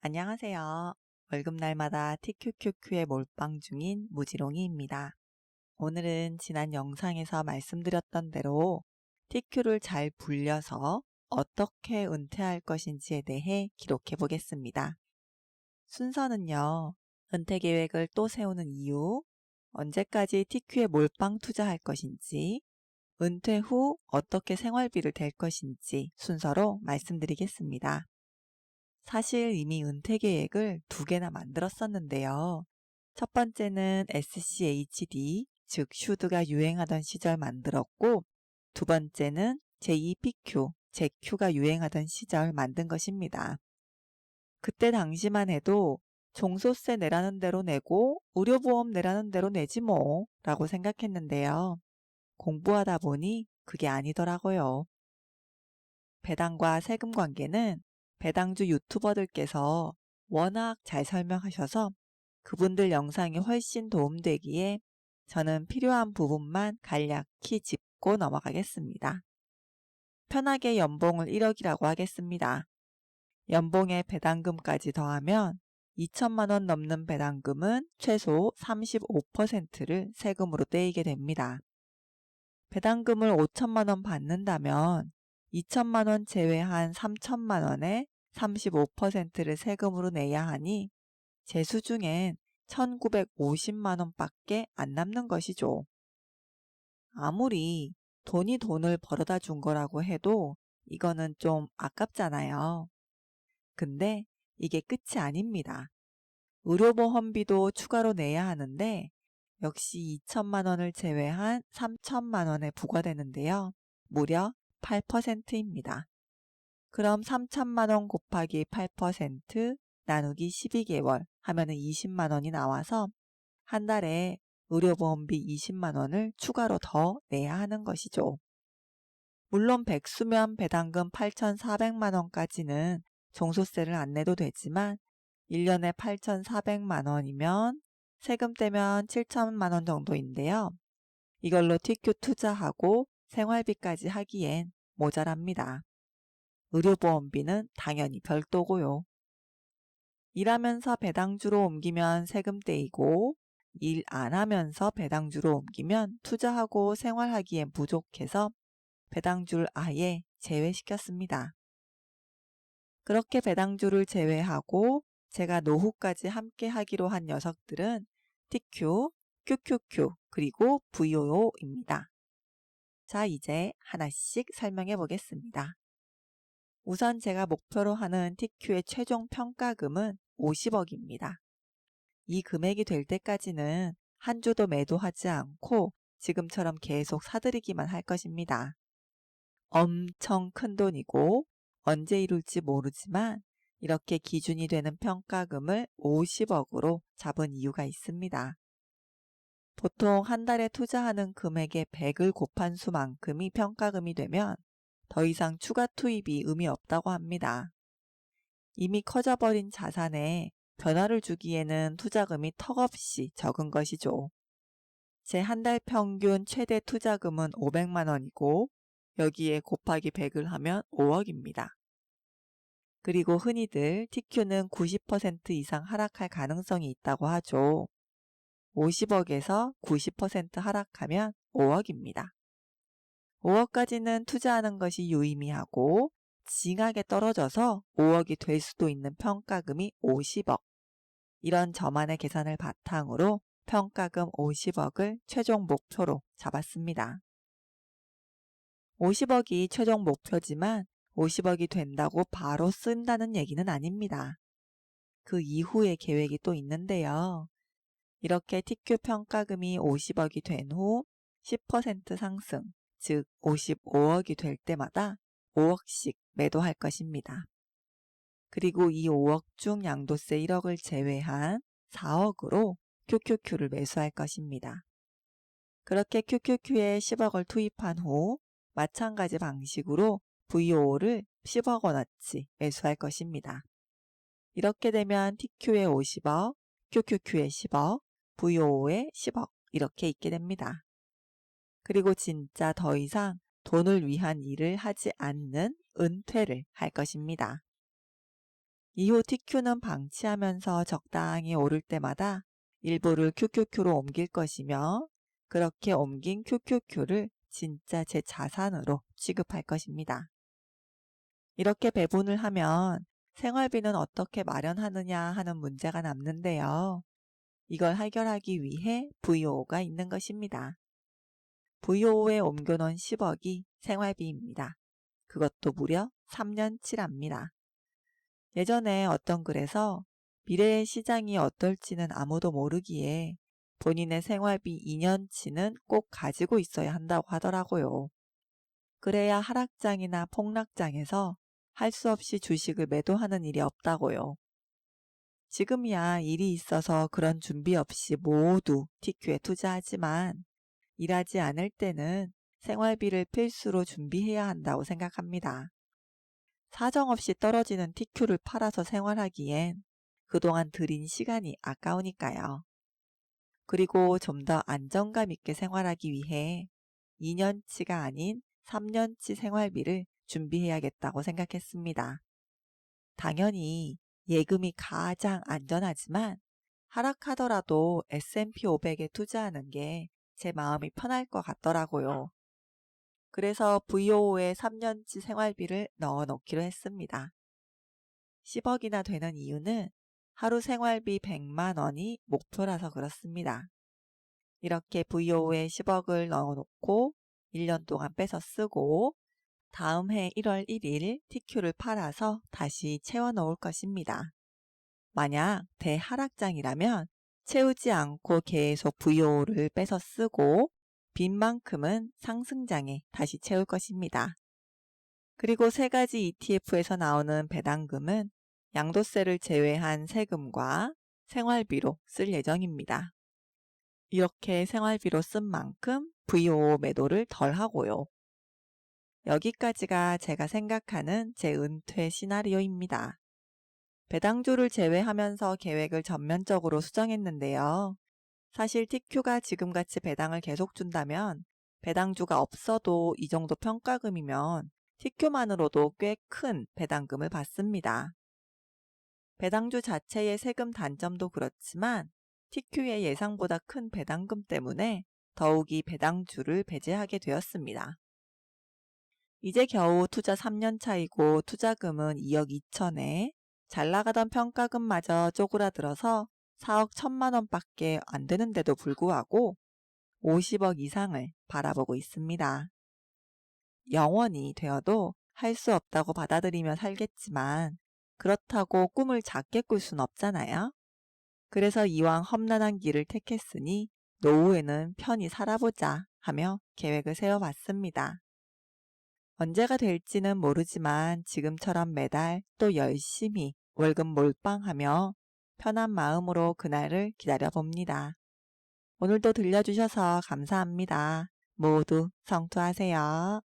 안녕하세요. 월급날마다 TQQQ에 몰빵 중인 무지롱이입니다. 오늘은 지난 영상에서 말씀드렸던 대로 TQ를 잘 불려서 어떻게 은퇴할 것인지에 대해 기록해 보겠습니다. 순서는요, 은퇴 계획을 또 세우는 이유, 언제까지 TQ에 몰빵 투자할 것인지, 은퇴 후 어떻게 생활비를 댈 것인지 순서로 말씀드리겠습니다. 사실 이미 은퇴 계획을 2개나 만들었었는데요. 첫 번째는 SCHD, 즉 슈드가 유행하던 시절 만들었고, 두 번째는 JPQ, JQ가 유행하던 시절 만든 것입니다. 그때 당시만 해도 종소세 내라는 대로 내고 의료보험 내라는 대로 내지 뭐 라고 생각했는데요. 공부하다 보니 그게 아니더라고요. 배당과 세금 관계는 배당주 유튜버들께서 워낙 잘 설명하셔서 그분들 영상이 훨씬 도움되기에 저는 필요한 부분만 간략히 짚고 넘어가겠습니다. 편하게 연봉을 1억이라고 하겠습니다. 연봉에 배당금까지 더하면 2천만 원 넘는 배당금은 최소 35%를 세금으로 떼이게 됩니다. 배당금을 5천만 원 받는다면 2천만 원 제외한 3천만 원에 35%를 세금으로 내야 하니 제 수중엔 1950만 원밖에 안 남는 것이죠. 아무리 돈이 돈을 벌어다 준 거라고 해도 이거는 좀 아깝잖아요. 근데 이게 끝이 아닙니다. 의료보험비도 추가로 내야 하는데 역시 2천만 원을 제외한 3천만 원에 부과되는데요. 무려 8%입니다. 그럼 3천만 원 곱하기 8% 나누기 12개월 하면 20만 원이 나와서 한 달에 의료보험비 20만 원을 추가로 더 내야 하는 것이죠. 물론 백수면 배당금 8,400만 원까지는 종소세를 안 내도 되지만 1년에 8,400만 원이면 세금 떼면 7천만 원 정도인데요. 이걸로 TQ 투자하고 생활비까지 하기엔 모자랍니다. 의료보험비는 당연히 별도고요. 일하면서 배당주로 옮기면 세금 떼이고 일 안 하면서 배당주로 옮기면 투자하고 생활하기엔 부족해서 배당주를 아예 제외시켰습니다. 그렇게 배당주를 제외하고 제가 노후까지 함께 하기로 한 녀석들은 TQ, QQQ, 그리고 VOO입니다. 자, 이제 하나씩 설명해 보겠습니다. 우선 제가 목표로 하는 TQ의 최종 평가금은 50억입니다. 이 금액이 될 때까지는 한 주도 매도하지 않고 지금처럼 계속 사들이기만 할 것입니다. 엄청 큰 돈이고 언제 이룰지 모르지만 이렇게 기준이 되는 평가금을 50억으로 잡은 이유가 있습니다. 보통 한 달에 투자하는 금액의 100을 곱한 수만큼이 평가금이 되면 더 이상 추가 투입이 의미 없다고 합니다. 이미 커져버린 자산에 변화를 주기에는 투자금이 턱없이 적은 것이죠. 제 한 달 평균 최대 투자금은 500만 원이고 여기에 곱하기 100을 하면 5억입니다. 그리고 흔히들 TQ는 90% 이상 하락할 가능성이 있다고 하죠. 50억에서 90% 하락하면 5억입니다. 5억까지는 투자하는 것이 유의미하고 징하게 떨어져서 5억이 될 수도 있는 평가금이 50억. 이런 저만의 계산을 바탕으로 평가금 50억을 최종 목표로 잡았습니다. 50억이 최종 목표지만 50억이 된다고 바로 쓴다는 얘기는 아닙니다. 그 이후의 계획이 또 있는데요. 이렇게 TQ 평가금이 50억이 된 후 10% 상승, 즉 55억이 될 때마다 5억씩 매도할 것입니다. 그리고 이 5억 중 양도세 1억을 제외한 4억으로 QQQ를 매수할 것입니다. 그렇게 QQQ에 10억을 투입한 후 마찬가지 방식으로 VO를 10억 원어치 매수할 것입니다. 이렇게 되면 TQ에 50억, QQQ에 10억, VO에 10억 이렇게 있게 됩니다. 그리고 진짜 더 이상 돈을 위한 일을 하지 않는 은퇴를 할 것입니다. 이후 TQ는 방치하면서 적당히 오를 때마다 일부를 QQQ로 옮길 것이며 그렇게 옮긴 QQQ를 진짜 제 자산으로 취급할 것입니다. 이렇게 배분을 하면 생활비는 어떻게 마련하느냐 하는 문제가 남는데요. 이걸 해결하기 위해 VOO가 있는 것입니다. VOO에 옮겨놓은 10억이 생활비입니다. 그것도 무려 3년치랍니다. 예전에 어떤 글에서 미래의 시장이 어떨지는 아무도 모르기에 본인의 생활비 2년치는 꼭 가지고 있어야 한다고 하더라고요. 그래야 하락장이나 폭락장에서 할 수 없이 주식을 매도하는 일이 없다고요. 지금이야 일이 있어서 그런 준비 없이 모두 TQ에 투자하지만 일하지 않을 때는 생활비를 필수로 준비해야 한다고 생각합니다. 사정없이 떨어지는 TQ를 팔아서 생활하기엔 그동안 들인 시간이 아까우니까요. 그리고 좀 더 안정감 있게 생활하기 위해 2년치가 아닌 3년치 생활비를 준비해야겠다고 생각했습니다. 당연히 예금이 가장 안전하지만 하락하더라도 S&P 500에 투자하는 게 제 마음이 편할 것 같더라고요. 그래서 VOO에 3년치 생활비를 넣어 놓기로 했습니다. 10억이나 되는 이유는 하루 생활비 100만 원이 목표라서 그렇습니다. 이렇게 VOO에 10억을 넣어 놓고 1년 동안 빼서 쓰고 다음 해 1월 1일 TQ를 팔아서 다시 채워 넣을 것입니다. 만약 대하락장이라면 채우지 않고 계속 VOO를 빼서 쓰고 빈 만큼은 상승장에 다시 채울 것입니다. 그리고 세 가지 ETF에서 나오는 배당금은 양도세를 제외한 세금과 생활비로 쓸 예정입니다. 이렇게 생활비로 쓴 만큼 VOO 매도를 덜 하고요. 여기까지가 제가 생각하는 제 은퇴 시나리오입니다. 배당주를 제외하면서 계획을 전면적으로 수정했는데요. 사실 TQ가 지금같이 배당을 계속 준다면 배당주가 없어도 이 정도 평가금이면 TQ만으로도 꽤 큰 배당금을 받습니다. 배당주 자체의 세금 단점도 그렇지만 TQ의 예상보다 큰 배당금 때문에 더욱이 배당주를 배제하게 되었습니다. 이제 겨우 투자 3년 차이고 투자금은 2억 2천에 잘 나가던 평가금마저 쪼그라들어서 4억 1천만 원밖에 안 되는데도 불구하고 50억 이상을 바라보고 있습니다. 영원히 되어도 할 수 없다고 받아들이며 살겠지만 그렇다고 꿈을 작게 꿀 순 없잖아요. 그래서 이왕 험난한 길을 택했으니 노후에는 편히 살아보자 하며 계획을 세워봤습니다. 언제가 될지는 모르지만 지금처럼 매달 또 열심히 월급 몰빵하며 편한 마음으로 그날을 기다려봅니다. 오늘도 들려주셔서 감사합니다. 모두 성투하세요.